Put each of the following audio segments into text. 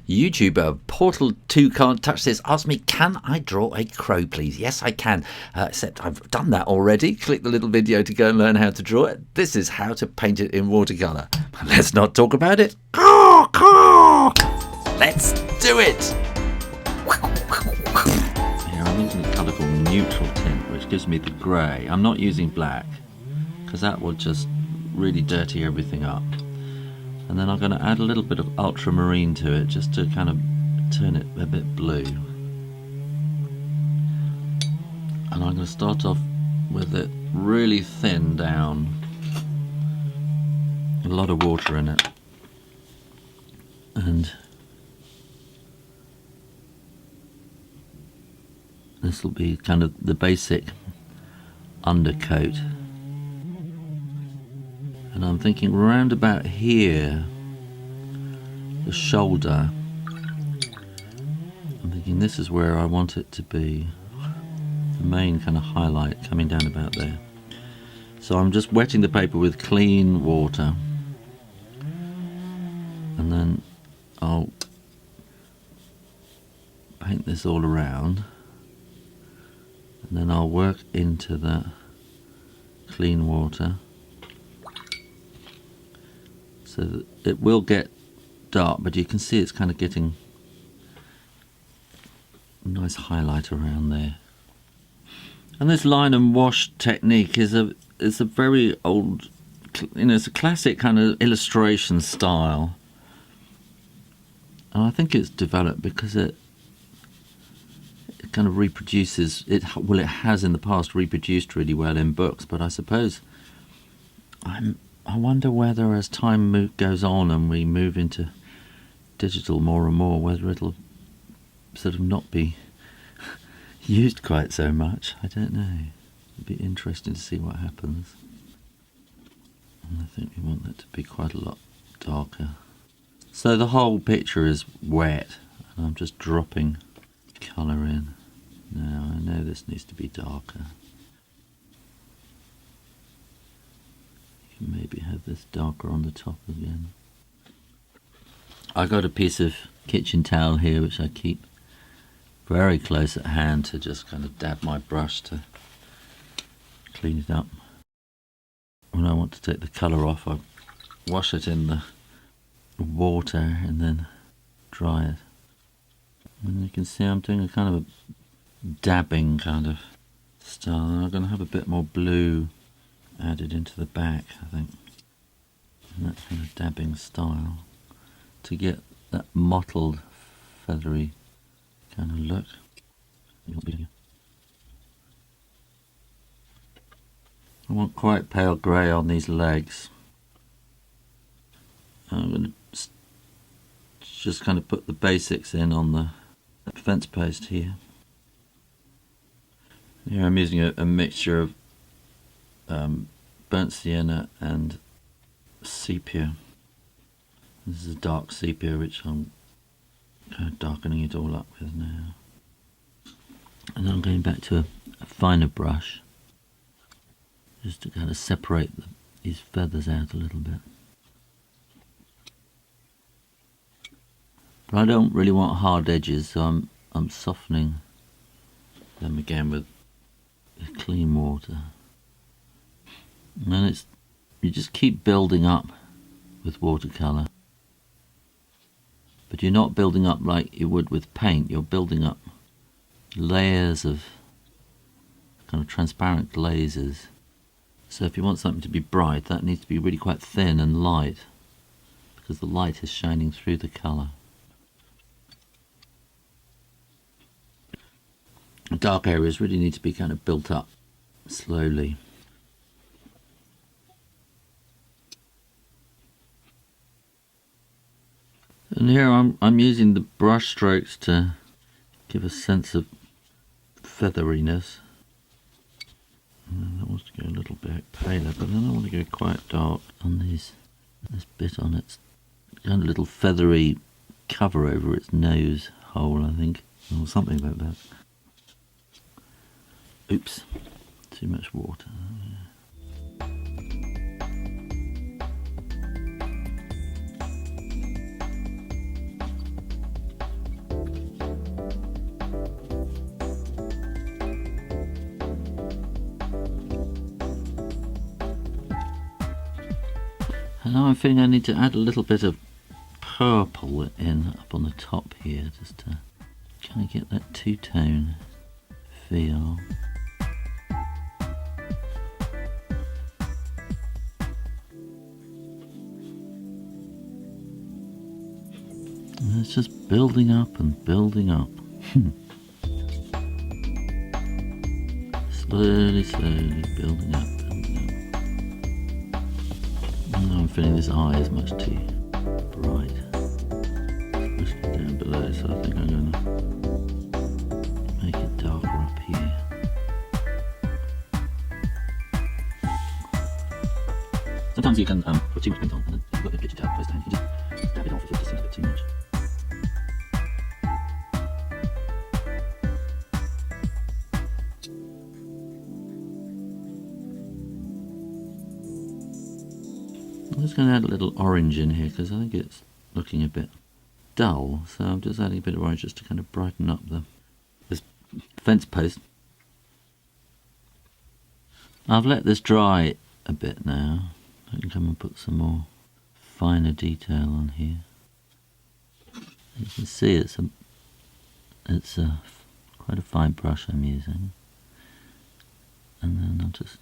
YouTuber Portal2 Can't Touch This asked me, can I draw a crow, please? Yes, I can. Except I've done that already. Click the little video to go and learn how to draw it. This is how to paint it in watercolour. Let's not talk about it. Let's do it. Here I'm using a colour called neutral tint, which gives me the grey. I'm not using black because that will just really dirty everything up. And then I'm going to add a little bit of ultramarine to it just to kind of turn it a bit blue. And I'm going to start off with it really thin down. A lot of water in it. And this will be kind of the basic undercoat. And I'm thinking round about here, the shoulder, I'm thinking this is where I want it to be, the main kind of highlight coming down about there. So I'm just wetting the paper with clean water, and then I'll paint this all around, and then I'll work into that clean water. So that it will get dark, but you can see it's kind of getting a nice highlight around there. And this line and wash technique is a very old, it's a classic kind of illustration style. And I think it's developed because it kind of reproduces it. Well, it has in the past reproduced really well in books, but I suppose I wonder whether as time goes on and we move into digital more and more, whether it'll sort of not be used quite so much. I don't know. It'd be interesting to see what happens. And I think we want that to be quite a lot darker. So the whole picture is wet, and I'm just dropping colour in. Now I know this needs to be darker. Maybe have this darker on the top again. I got a piece of kitchen towel here which I keep very close at hand to just kind of dab my brush to clean it up. When I want to take the colour off, I wash it in the water and then dry it. And you can see I'm doing a kind of a dabbing kind of style. And I'm going to have a bit more blue added into the back, I think, in that kind of dabbing style, to get that mottled, feathery kind of look. I want quite pale grey on these legs. I'm going to just kind of put the basics in on the fence post here. Here I'm using a mixture of burnt sienna and sepia. This is a dark sepia which I'm kind of darkening it all up with now. And I'm going back to a finer brush just to kind of separate these feathers out a little bit. But I don't really want hard edges, so I'm softening them again with clean water. And you just keep building up with watercolour, but you're not building up like you would with paint. You're building up layers of kind of transparent glazes. So if you want something to be bright, that needs to be really quite thin and light, because the light is shining through the colour. Dark areas really need to be kind of built up slowly. And here I'm using the brush strokes to give a sense of featheriness. And I want to go a little bit paler, but then I want to go quite dark on this bit on its kind of little feathery cover over its nose hole, I think, or something like that. Oops, too much water. And now I'm feeling I need to add a little bit of purple in up on the top here, just to kind of get that two-tone feel. And it's just building up and building up. Slowly, slowly building up, building up. And now I'm feeling this eye is much too bright, especially down below, so I think I'm going to make it darker up here. Sometimes you can put too much paint on, and then you've got the kitchen towel close down, you can just dab it off if it just seems a bit too much. I'm just going to add a little orange in here because I think it's looking a bit dull, so I'm just adding a bit of orange just to kind of brighten up this fence post. I've let this dry a bit now. I can come and put some more finer detail on here. You can see it's quite a fine brush I'm using, and then I'll just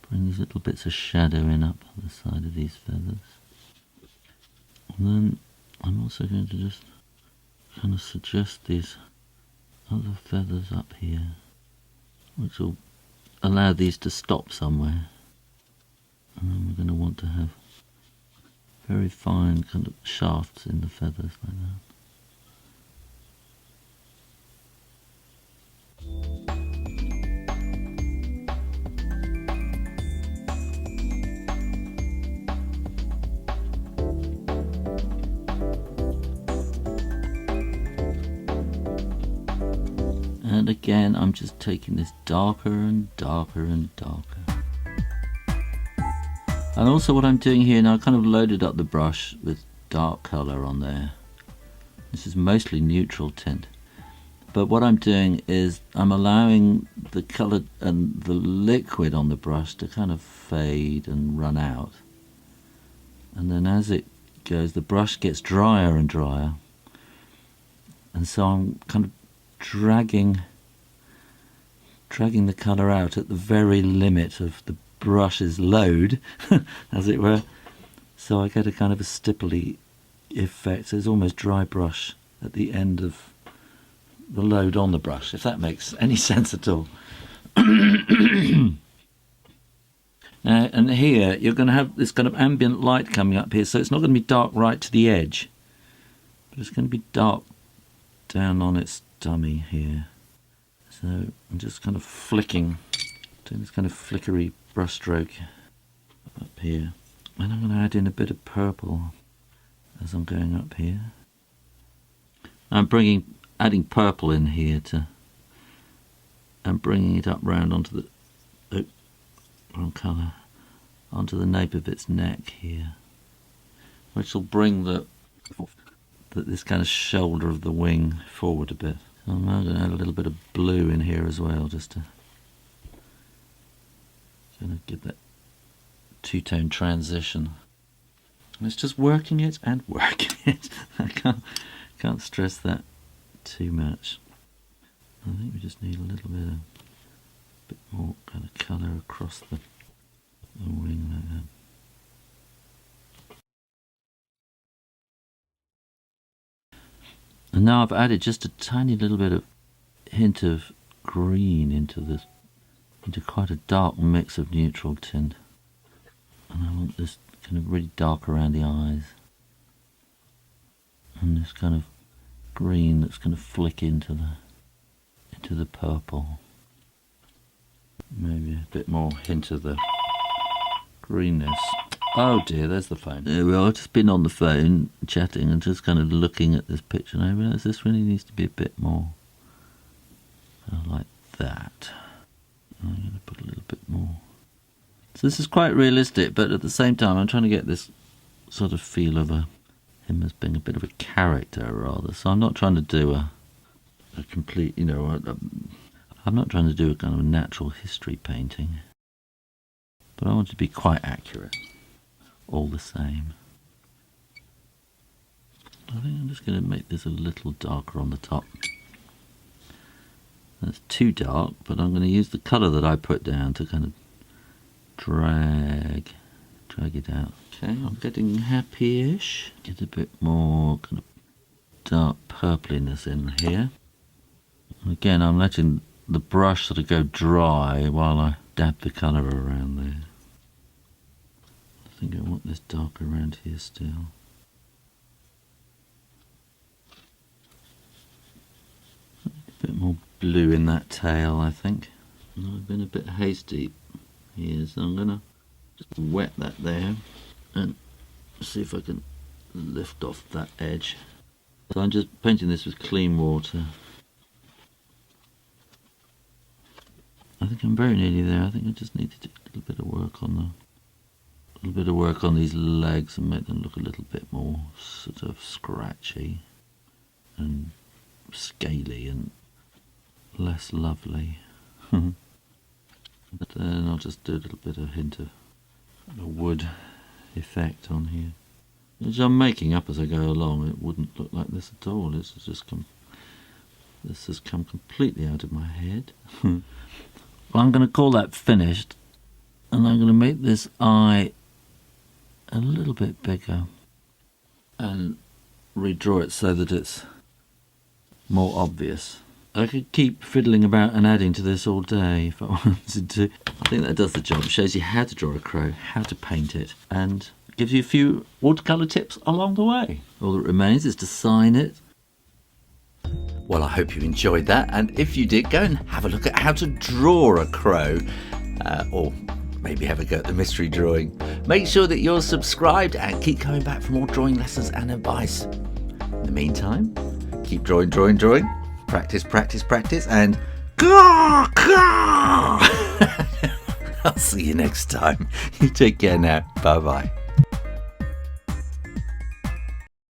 bring these little bits of shadow in up the side of these feathers. And then I'm also going to just kind of suggest these other feathers up here, which will allow these to stop somewhere. And then we're going to want to have very fine kind of shafts in the feathers like that. And again, I'm just taking this darker and darker and darker. And also what I'm doing here now, I kind of loaded up the brush with dark colour on there. This is mostly neutral tint. But what I'm doing is I'm allowing the colour and the liquid on the brush to kind of fade and run out. And then as it goes, the brush gets drier and drier. And so I'm kind of dragging the colour out at the very limit of the brush's load, as it were. So I get a kind of a stipply effect. So it's almost dry brush at the end of the load on the brush, if that makes any sense at all. Now, and here you're going to have this kind of ambient light coming up here, so it's not going to be dark right to the edge, but it's going to be dark down on its dummy here. So I'm just kind of flicking, doing this kind of flickery brush stroke up here. And I'm going to add in a bit of purple as I'm going up here. I'm adding purple in here and bringing it up round onto the wrong colour, onto the nape of its neck here, which will bring this kind of shoulder of the wing forward a bit. So I'm now going to add a little bit of blue in here as well, just to kind of get that two-tone transition. And it's just working it and working it. I can't stress that too much. I think we just need a little bit more kind of colour across the wing like that. And now I've added just a tiny little bit of hint of green into quite a dark mix of neutral tint. And I want this kind of really dark around the eyes. And this kind of green that's going to flick into the purple. Maybe a bit more hint of the greenness. Oh dear, there's the phone. Well, I've just been on the phone chatting and just kind of looking at this picture, and I realise this really needs to be a bit more like that. I'm going to put a little bit more. So this is quite realistic, but at the same time I'm trying to get this sort of feel of him as being a bit of a character rather. So I'm not trying to do a complete, I'm not trying to do a kind of natural history painting, but I want it to be quite accurate. all the same. I think I'm just going to make this a little darker on the top. That's too dark, but I'm going to use the colour that I put down to kind of drag it out. Okay, I'm getting happy-ish. Get a bit more kind of dark purpliness in here. Again, I'm letting the brush sort of go dry while I dab the colour around there. I think I want this dark around here still. A bit more blue in that tail, I think. I've been a bit hasty here, so I'm going to just wet that there and see if I can lift off that edge. So I'm just painting this with clean water. I think I'm very nearly there. I think I just need to do a little bit of work on these legs and make them look a little bit more sort of scratchy and scaly and less lovely. But then I'll just do a little bit of hint of a wood effect on here, which I'm making up as I go along. It wouldn't look like this at all. This has come completely out of my head. Well, I'm going to call that finished, and I'm going to make this eye a little bit bigger and redraw it so that it's more obvious. I could keep fiddling about and adding to this all day if I wanted to. I think that does the job. It shows you how to draw a crow, how to paint it, and gives you a few watercolour tips along the way. All that remains is to sign it. Well, I hope you enjoyed that, and if you did, go and have a look at how to draw a crow, or maybe have a go at the mystery drawing. Make sure that you're subscribed and keep coming back for more drawing lessons and advice. In the meantime, keep drawing. Practice, and I'll see you next time. You take care now. Bye-bye.